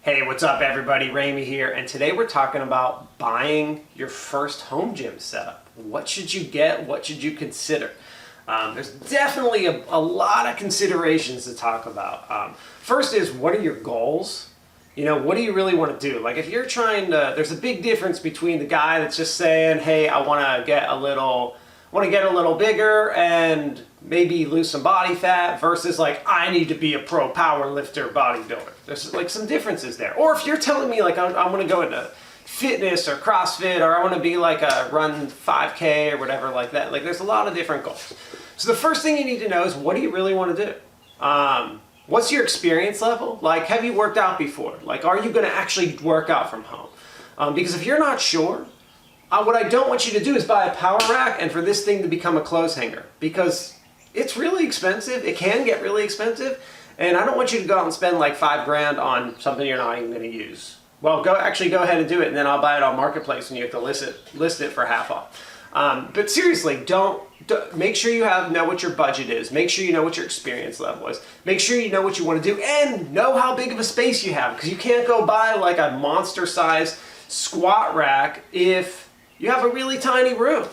Hey, what's up everybody? Ramey here, and today we're talking about buying your first home gym setup. What should you get? What should you consider? There's definitely a lot of considerations to talk about. First is, what are your goals? You know, what do you really want to do? Like if you're trying to, there's a big difference between the guy that's just saying, hey, I want to get a little bigger and maybe lose some body fat versus like, I need to be a pro power lifter bodybuilder. There's like some differences there. Or if you're telling me like, I want to go into fitness or CrossFit, or I want to be like run 5K or whatever like that. Like there's a lot of different goals. So the first thing you need to know is, what do you really want to do? What's your experience level? Like, have you worked out before? Like, are you going to actually work out from home? Because if you're not sure, what I don't want you to do is buy a power rack and for this thing to become a clothes hanger, because it's really expensive. It can get really expensive, and I don't want you to go out and spend like $5 grand on something you're not even going to use. Well, go ahead and do it, and then I'll buy it on Marketplace and you have to list it for half off. But seriously, don't make sure you know what your budget is. Make sure you know what your experience level is. Make sure you know what you want to do and know how big of a space you have, because you can't go buy like a monster size squat rack if you have a really tiny room.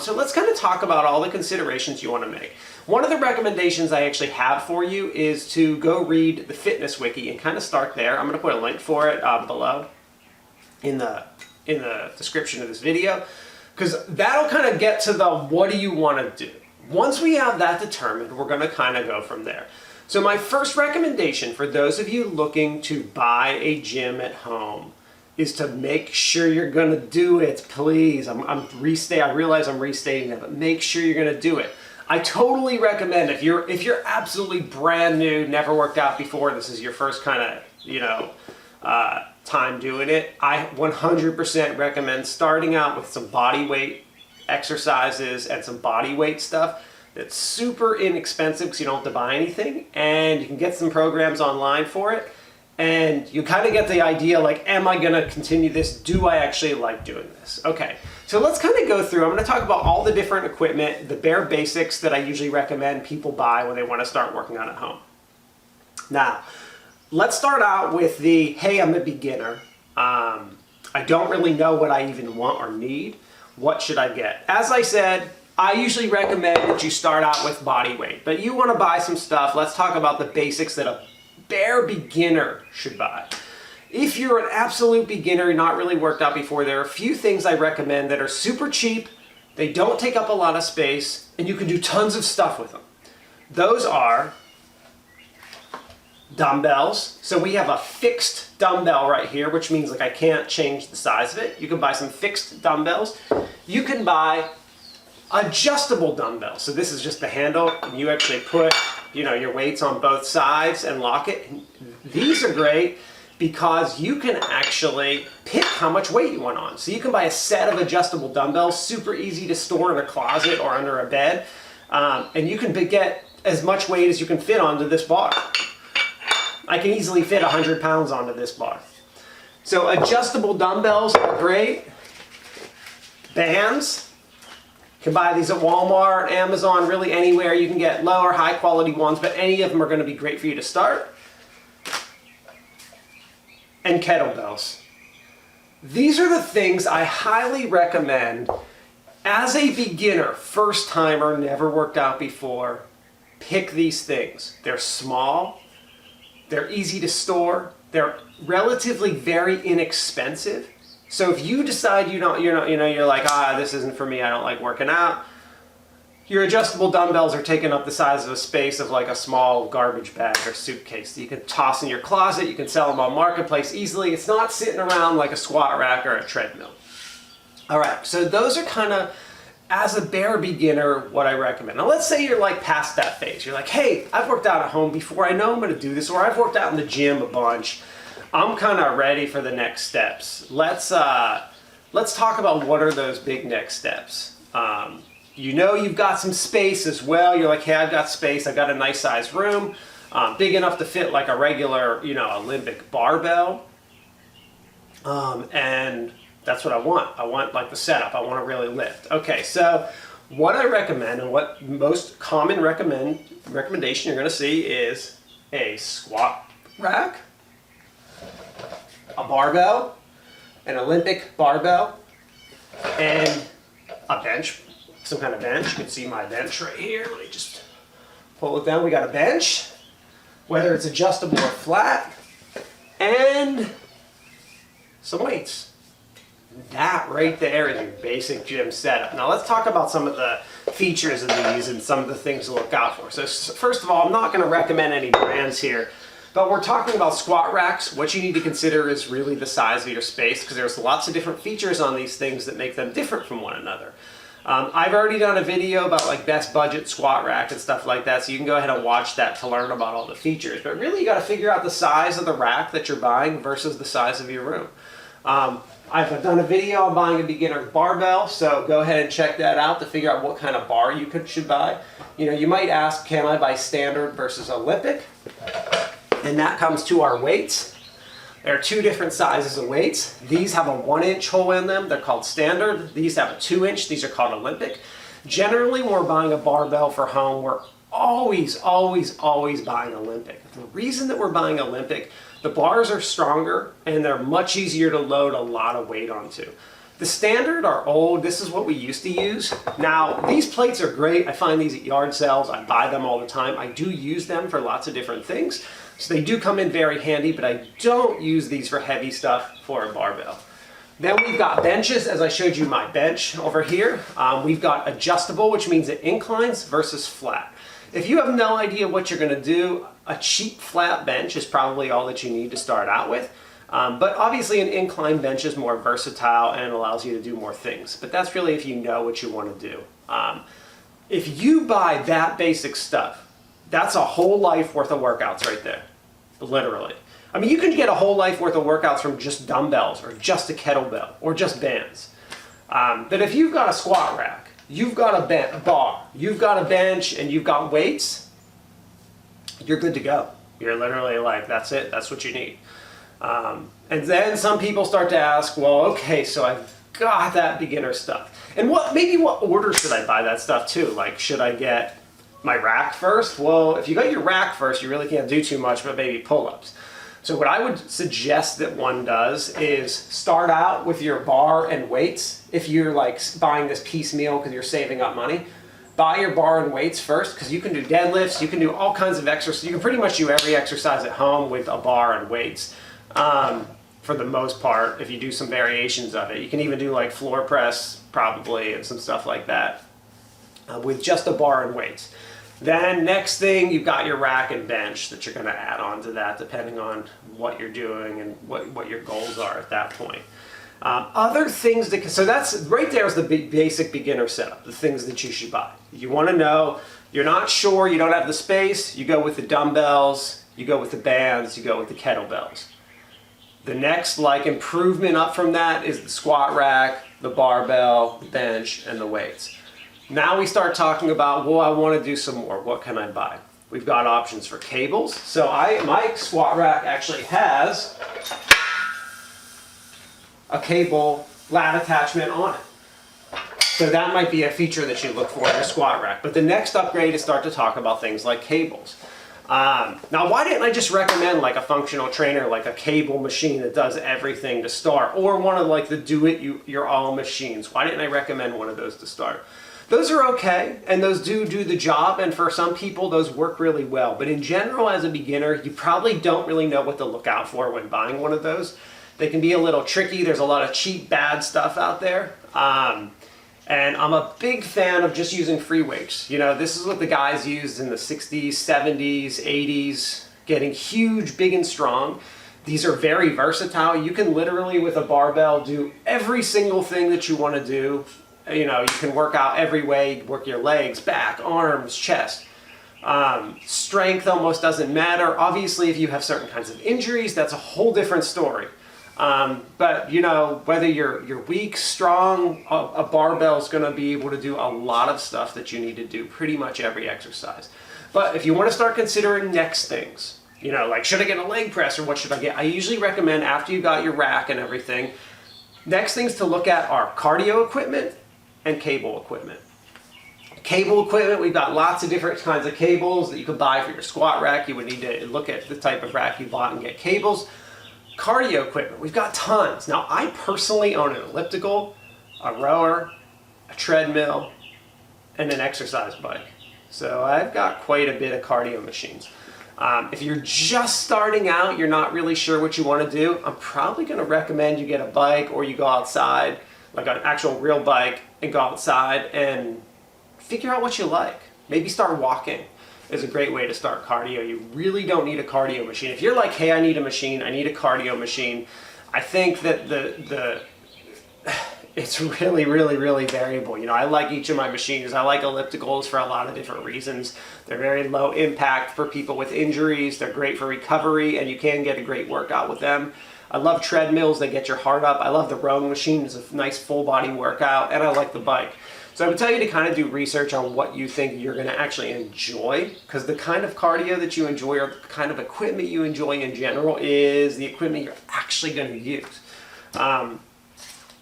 So let's kind of talk about all the considerations you want to make. One of the recommendations I actually have for you is to go read the Fitness Wiki and kind of start there. I'm going to put a link for it below in the description of this video, because that'll kind of get to the what do you want to do. Once we have that determined, we're going to kind of go from there. So my first recommendation for those of you looking to buy a gym at home is to make sure you're going to do it, please. I realize I'm restating that, but make sure you're going to do it. I totally recommend, if you're absolutely brand new, never worked out before, this is your first kind of, time doing it, I 100% recommend starting out with some body weight exercises and some body weight stuff that's super inexpensive because you don't have to buy anything, and you can get some programs online for it. And you kind of get the idea, like, am I going to continue this? Do I actually like doing this? Okay, so let's kind of go through. I'm going to talk about all the different equipment, the bare basics that I usually recommend people buy when they want to start working out at home. Now, let's start out with the, hey, I'm a beginner. I don't really know what I even want or need. What should I get? As I said, I usually recommend that you start out with body weight, but you want to buy some stuff. Let's talk about the basics that a bare beginner should buy. If you're an absolute beginner, not really worked out before, there are a few things I recommend that are super cheap, they don't take up a lot of space, and you can do tons of stuff with them. Those are dumbbells. So we have a fixed dumbbell right here, which means like I can't change the size of it. You can buy some fixed dumbbells. You can buy adjustable dumbbells. So this is just the handle, and you actually put your weights on both sides and lock it. These are great because you can actually pick how much weight you want on. So you can buy a set of adjustable dumbbells, super easy to store in a closet or under a bed, and you can get as much weight as you can fit onto this bar. I can easily fit 100 pounds onto this bar. So adjustable dumbbells are great. Bands. You can buy these at Walmart, Amazon, really anywhere. You can get lower, high quality ones, but any of them are going to be great for you to start. And kettlebells. These are the things I highly recommend as a beginner, first timer, never worked out before. Pick these things. They're small, they're easy to store, they're relatively very inexpensive. So if you decide you're like, this isn't for me, I don't like working out, your adjustable dumbbells are taking up the size of a space of like a small garbage bag or suitcase that you can toss in your closet. You can sell them on Marketplace easily. It's not sitting around like a squat rack or a treadmill. All right, so those are kind of, as a bare beginner, what I recommend. Now let's say you're like past that phase. You're like, hey, I've worked out at home before, I know I'm going to do this, or I've worked out in the gym a bunch. I'm kind of ready for the next steps. Let's talk about what are those big next steps. You've got some space as well. You're like, hey, I've got space. I've got a nice sized room, big enough to fit like a regular, Olympic barbell. And that's what I want. I want like the setup. I want to really lift. Okay, so what I recommend, and what most common recommendation you're going to see, is a squat rack, barbell, an Olympic barbell, and a bench, some kind of bench. You can see my bench right here. Let me just pull it down. We got a bench, whether it's adjustable or flat, and some weights. That right there is your basic gym setup. Now let's talk about some of the features of these and some of the things to look out for. So first of all, I'm not going to recommend any brands here, but we're talking about squat racks. What you need to consider is really the size of your space, because there's lots of different features on these things that make them different from one another. I've already done a video about like best budget squat rack and stuff like that, so you can go ahead and watch that to learn about all the features. But really you got to figure out the size of the rack that you're buying versus the size of your room. I've done a video on buying a beginner barbell, so go ahead and check that out to figure out what kind of bar you should buy. You know, you might ask, can I buy standard versus Olympic? And that comes to our weights. There are two different sizes of weights. These have a 1-inch hole in them. They're called standard. These have a 2-inch. These are called Olympic. Generally, when we're buying a barbell for home, we're always buying Olympic. The reason that we're buying Olympic, the bars are stronger and they're much easier to load a lot of weight onto. The standard are old. This is what we used to use. Now, these plates are great. I find these at yard sales. I buy them all the time. I do use them for lots of different things. So they do come in very handy, but I don't use these for heavy stuff for a barbell. Then we've got benches, as I showed you my bench over here. We've got adjustable, which means it inclines versus flat. If you have no idea what you're going to do, a cheap flat bench is probably all that you need to start out with. But obviously an incline bench is more versatile and allows you to do more things. But that's really if you know what you want to do. If you buy that basic stuff, that's a whole life worth of workouts right there, literally. I mean, you can get a whole life worth of workouts from just dumbbells or just a kettlebell or just bands. But if you've got a squat rack, you've got a bar, you've got a bench, and you've got weights, you're good to go. You're literally like, that's it, that's what you need. And then some people start to ask, well, okay, so I've got that beginner stuff. And maybe what order should I buy that stuff too? Like, should I get my rack first? Well, if you got your rack first, you really can't do too much but maybe pull-ups. So what I would suggest that one does is start out with your bar and weights. If you're like buying this piecemeal because you're saving up money, buy your bar and weights first, because you can do deadlifts, you can do all kinds of exercises. You can pretty much do every exercise at home with a bar and weights. For the most part, if you do some variations of it. You can even do like floor press probably and some stuff like that with just a bar and weights. Then next thing, you've got your rack and bench that you're going to add on to that depending on what you're doing and what your goals are at that point. Other things so that's right there is the basic beginner setup, the things that you should buy. You want to know, you're not sure, you don't have the space, you go with the dumbbells, you go with the bands, you go with the kettlebells. The next like improvement up from that is the squat rack, the barbell, the bench, and the weights. Now we start talking about, well, I want to do some more. What can I buy? We've got options for cables. So my squat rack actually has a cable lat attachment on it. So that might be a feature that you look for in your squat rack. But the next upgrade is start to talk about things like cables. Now, why didn't I just recommend like a functional trainer, like a cable machine that does everything to start, or one of like the do-it-your-own machines? Why didn't I recommend one of those to start? Those are okay, and those do the job, and for some people those work really well. But in general, as a beginner, you probably don't really know what to look out for when buying one of those. They can be a little tricky. There's a lot of cheap, bad stuff out there. And I'm a big fan of just using free weights. You know, this is what the guys used in the 60s, 70s, 80s, getting huge, big, and strong. These are very versatile. You can literally, with a barbell, do every single thing that you want to do. You know, you can work out every way, work your legs, back, arms, chest. Strength almost doesn't matter. Obviously, if you have certain kinds of injuries, that's a whole different story. But you know, whether you're weak, strong, a barbell is going to be able to do a lot of stuff that you need to do pretty much every exercise. But if you want to start considering next things, you know, like should I get a leg press or what should I get? I usually recommend after you got your rack and everything, next things to look at are cardio equipment and cable equipment. Cable equipment, we've got lots of different kinds of cables that you could buy for your squat rack. You would need to look at the type of rack you bought and get cables. Cardio equipment, we've got tons. Now, I personally own an elliptical, a rower, a treadmill, and an exercise bike. So I've got quite a bit of cardio machines. If you're just starting out, you're not really sure what you want to do, I'm probably going to recommend you get a bike or you go outside, like an actual real bike, and go outside and figure out what you like. Maybe start walking is a great way to start cardio. You really don't need a cardio machine. If you're like, hey, I need a machine, I need a cardio machine, I think that it's really, really, really variable. You know, I like each of my machines. I like ellipticals for a lot of different reasons. They're very low impact for people with injuries. They're great for recovery, and you can get a great workout with them. I love treadmills. They get your heart up. I love the rowing machine. It's a nice full body workout, and I like the bike. So I would tell you to kind of do research on what you think you're going to actually enjoy, because the kind of cardio that you enjoy or the kind of equipment you enjoy in general is the equipment you're actually going to use.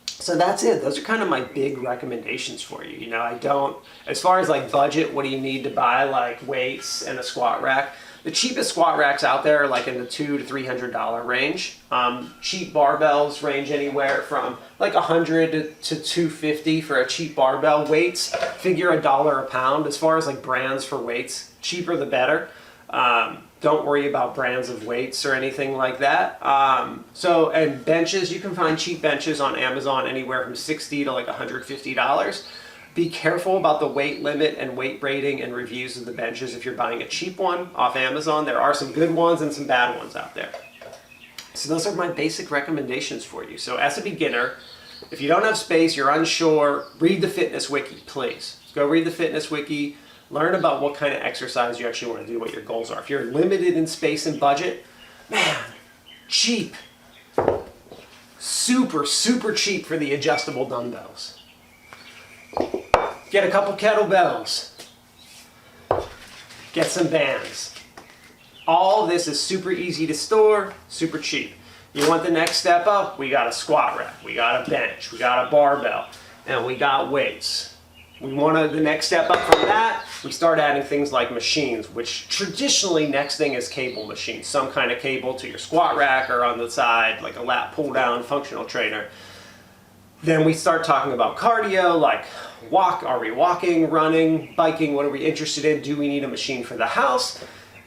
So that's it. Those are kind of my big recommendations for you. You know, I don't, as far as like budget, what do you need to buy, like weights and a squat rack? The cheapest squat racks out there are like in the $200 to $300 range. Cheap barbells range anywhere from like $100 to $250 for a cheap barbell. Weights, figure $1 a pound. As far as like brands for weights, cheaper the better. Don't worry about brands of weights or anything like that. And benches, you can find cheap benches on Amazon anywhere from $60 to like $150. Be careful about the weight limit and weight rating and reviews of the benches. If you're buying a cheap one off Amazon, there are some good ones and some bad ones out there. So those are my basic recommendations for you. So as a beginner, if you don't have space, you're unsure, read the Fitness Wiki, please. Go read the Fitness Wiki. Learn about what kind of exercise you actually want to do, what your goals are. If you're limited in space and budget, man, cheap. Super, super cheap for the adjustable dumbbells. Get a couple kettlebells. Get some bands. All this is super easy to store, super cheap. You want the next step up? We got a squat rack, we got a bench, we got a barbell, and we got weights. We want the next step up from that, we start adding things like machines, which traditionally next thing is cable machines. Some kind of cable to your squat rack or on the side, like a lat pull down functional trainer. Then we start talking about cardio, like are we walking, running, biking, what are we interested in? Do we need a machine for the house?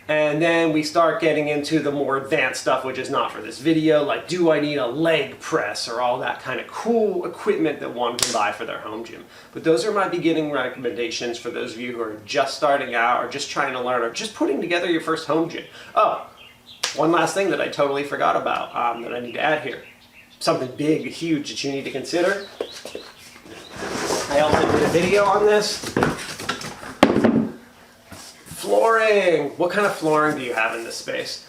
And then we start getting into the more advanced stuff, which is not for this video, like do I need a leg press or all that kind of cool equipment that one can buy for their home gym. But those are my beginning recommendations for those of you who are just starting out or just trying to learn or just putting together your first home gym. Oh, one last thing that I totally forgot about that I need to add here. Something big, huge that you need to consider. I also did a video on this. Flooring. What kind of flooring do you have in this space?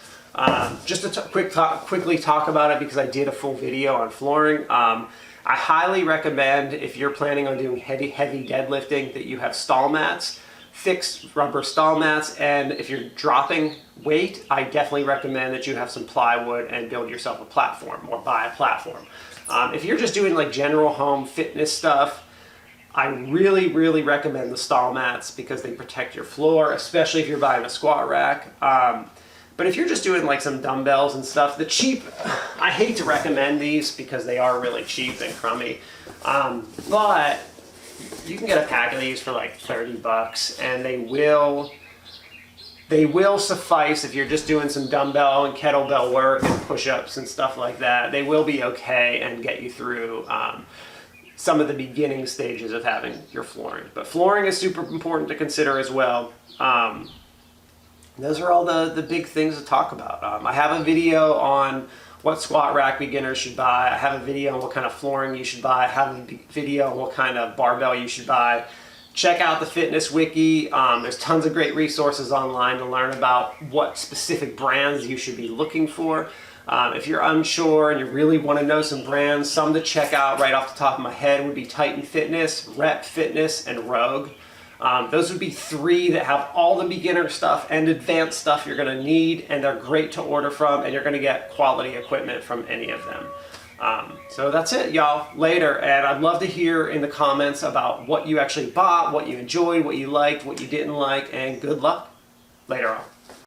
Just to quickly talk about it because I did a full video on flooring. I highly recommend if you're planning on doing heavy deadlifting that you have stall mats, fixed rubber stall mats, and if you're dropping weight, I definitely recommend that you have some plywood and build yourself a platform or buy a platform. If you're just doing like general home fitness stuff, I really, really recommend the stall mats because they protect your floor, especially if you're buying a squat rack. But if you're just doing like some dumbbells and stuff, the cheap, I hate to recommend these because they are really cheap and crummy. But you can get a pack of these for like $30 and they will suffice if you're just doing some dumbbell and kettlebell work and push-ups and stuff like that. They will be okay and get you through some of the beginning stages of having your flooring. But flooring is super important to consider as well. Those are all the big things to talk about. I have a video on what squat rack beginners should buy. I have a video on what kind of flooring you should buy. I have a video on what kind of barbell you should buy. Check out the Fitness Wiki. There's tons of great resources online to learn about what specific brands you should be looking for. If you're unsure and you really want to know some brands, some to check out right off the top of my head would be Titan Fitness, Rep Fitness, and Rogue. Those would be three that have all the beginner stuff and advanced stuff you're going to need, and they're great to order from, and you're going to get quality equipment from any of them. So that's it, y'all. Later, and I'd love to hear in the comments about what you actually bought, what you enjoyed, what you liked, what you didn't like, and good luck later on.